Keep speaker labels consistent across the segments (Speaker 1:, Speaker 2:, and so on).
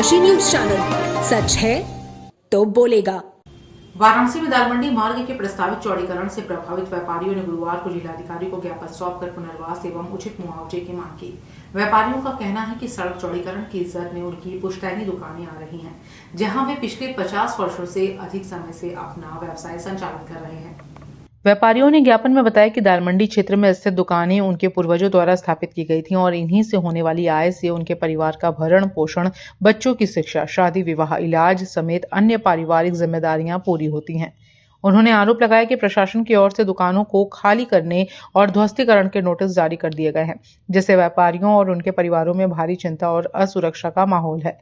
Speaker 1: डनकाशी news channel, सच है तो बोलेगा।
Speaker 2: वाराणसी में दाल मंडी मार्ग के प्रस्तावित चौड़ीकरण से प्रभावित व्यापारियों ने गुरुवार को जिलाधिकारी को ज्ञापन सौंपकर पुनर्वास एवं उचित मुआवजे की मांग की। व्यापारियों का कहना है कि सड़क चौड़ीकरण की इज्जत में उनकी पुश्तैनी दुकानें आ रही हैं, जहां वे पिछले 50 वर्षों से अधिक समय से अपना व्यवसाय संचालित कर रहे हैं।
Speaker 3: व्यापारियों ने ज्ञापन में बताया कि दाल मंडी क्षेत्र में स्थित दुकानें उनके पूर्वजों द्वारा स्थापित की गई थीं और इन्हीं से होने वाली आय से उनके परिवार का भरण पोषण, बच्चों की शिक्षा, शादी विवाह, इलाज समेत अन्य पारिवारिक जिम्मेदारियां पूरी होती हैं। उन्होंने आरोप लगाया कि प्रशासन की ओर से दुकानों को खाली करने और ध्वस्तीकरण के नोटिस जारी कर दिए गए हैं, जिससे व्यापारियों और उनके परिवारों में भारी चिंता और असुरक्षा का माहौल है।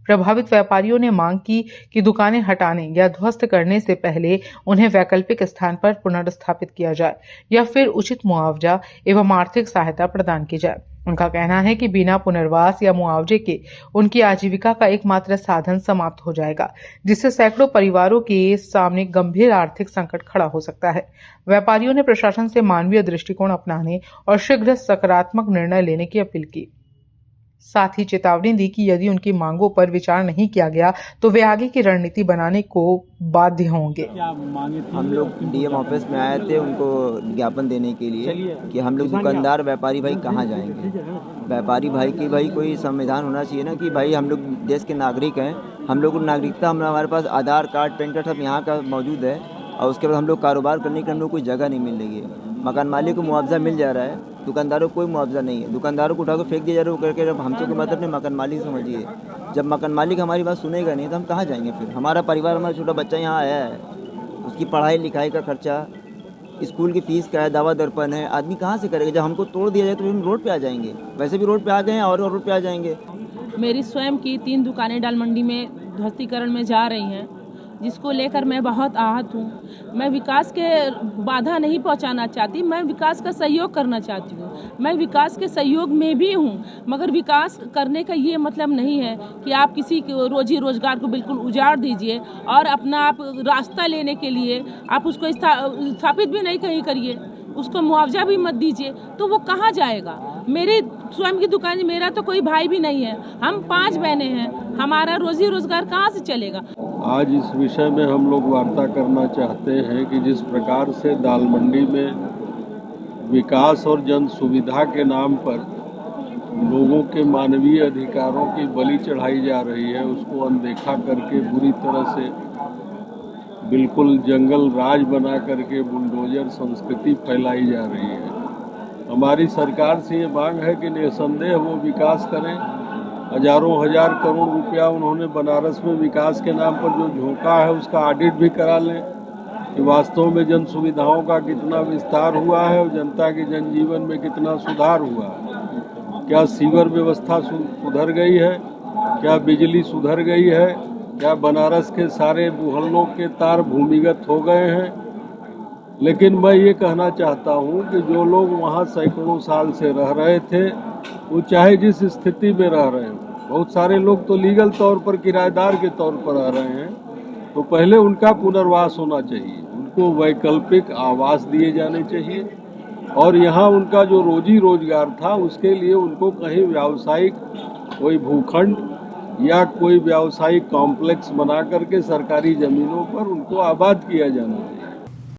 Speaker 3: प्रभावित व्यापारियों ने मांग की कि दुकानें हटाने या ध्वस्त करने से पहले उन्हें वैकल्पिक स्थान पर पुनर्स्थापित किया जाए या फिर उचित मुआवजा एवं आर्थिक सहायता प्रदान की जाए। उनका कहना है कि बिना पुनर्वास या मुआवजे के उनकी आजीविका का एकमात्र साधन समाप्त हो जाएगा, जिससे सैकड़ों परिवारों के सामने गंभीर आर्थिक संकट खड़ा हो सकता है। व्यापारियों ने प्रशासन से मानवीय दृष्टिकोण अपनाने और शीघ्र सकारात्मक निर्णय लेने की अपील की। साथ ही चेतावनी दी कि यदि उनकी मांगों पर विचार नहीं किया गया तो वे आगे की रणनीति बनाने को बाध्य होंगे।
Speaker 4: हम लोग डीएम ऑफिस में आए थे उनको ज्ञापन देने के लिए कि हम लोग दुकानदार व्यापारी भाई कहाँ जाएंगे। व्यापारी भाई की भाई कोई संविधान होना चाहिए ना कि भाई हम लोग देश के नागरिक हैं, हम लोग नागरिकता हमारे पास आधार कार्ड, पैन कार्ड सब यहाँ का मौजूद है और उसके बाद हम लोग कारोबार करने की हम लोग कोई जगह नहीं मिल रही है। मकान मालिक को मुआवजा मिल जा रहा है, दुकानदारों को कोई मुआवजा नहीं है। दुकानदारों को उठा कर फेंक दिया जा रहा है करके। जब हमसे कोई मतलब नहीं, मकान मालिक समझिए। जब मकान मालिक हमारी बात सुनेगा नहीं तो हम कहाँ जाएंगे फिर। हमारा परिवार, हमारा छोटा बच्चा यहाँ आया है, उसकी पढ़ाई लिखाई का खर्चा, स्कूल की फीस का है, दवा दर्पण है, आदमी कहाँ से करेगा। जब हमको तोड़ दिया जाए तो हम रोड पे आ जाएंगे। वैसे भी रोड पे आ गए हैं और रोड पे आ जाएंगे।
Speaker 5: मेरी स्वयं की 3 दुकानें दाल मंडी में ध्वस्तीकरण में जा रही हैं, जिसको लेकर मैं बहुत आहत हूँ। मैं विकास के बाधा नहीं पहुँचाना चाहती, मैं विकास का सहयोग करना चाहती हूँ। मैं विकास के सहयोग में भी हूँ, मगर विकास करने का ये मतलब नहीं है कि आप किसी के रोजी रोजगार को बिल्कुल उजाड़ दीजिए और अपना आप रास्ता लेने के लिए आप उसको स्थापित भी नहीं कहीं करिए, उसको मुआवजा भी मत दीजिए, तो वो कहाँ जाएगा। मेरी स्वयं की दुकान, मेरा तो कोई भाई भी नहीं है, हम 5 बहनें हैं, हमारा रोजी रोजगार कहाँ से चलेगा।
Speaker 6: आज इस विषय में हम लोग वार्ता करना चाहते हैं कि जिस प्रकार से दाल मंडी में विकास और जन सुविधा के नाम पर लोगों के मानवीय अधिकारों की बलि चढ़ाई जा रही है, उसको अनदेखा करके बुरी तरह से बिल्कुल जंगल राज बना करके बुलडोजर संस्कृति फैलाई जा रही है। हमारी सरकार से ये मांग है कि निसंदेह वो विकास करें। हजारों हजार करोड़ रुपया उन्होंने बनारस में विकास के नाम पर जो झोंका है उसका ऑडिट भी करा लें कि वास्तव में जन सुविधाओं का कितना विस्तार हुआ है और जनता के जनजीवन में कितना सुधार हुआ है। क्या सीवर व्यवस्था सुधर गई है, क्या बिजली सुधर गई है, क्या बनारस के सारे मोहल्लों के तार भूमिगत हो गए हैं। लेकिन मैं ये कहना चाहता हूँ कि जो लोग वहाँ सैकड़ों साल से रह रहे थे, वो चाहे जिस स्थिति में रह रहे हैं, बहुत सारे लोग तो लीगल तौर पर किराएदार के तौर पर रह रहे हैं, तो पहले उनका पुनर्वास होना चाहिए, उनको वैकल्पिक आवास दिए जाने चाहिए और यहाँ उनका जो रोजी रोजगार था उसके लिए उनको कहीं व्यावसायिक कोई भूखंड या कोई व्यावसायिक कॉम्प्लेक्स बना करके सरकारी जमीनों पर उनको आबाद किया जाना चाहिए।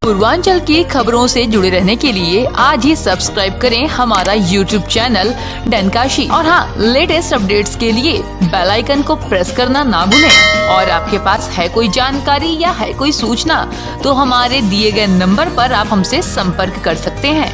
Speaker 7: पूर्वांचल की खबरों से जुड़े रहने के लिए आज ही सब्सक्राइब करें हमारा YouTube चैनल डनकाशी और हाँ, लेटेस्ट अपडेट्स के लिए बेल आइकन को प्रेस करना ना भूलें। और आपके पास है कोई जानकारी या है कोई सूचना तो हमारे दिए गए नंबर पर आप हमसे संपर्क कर सकते हैं।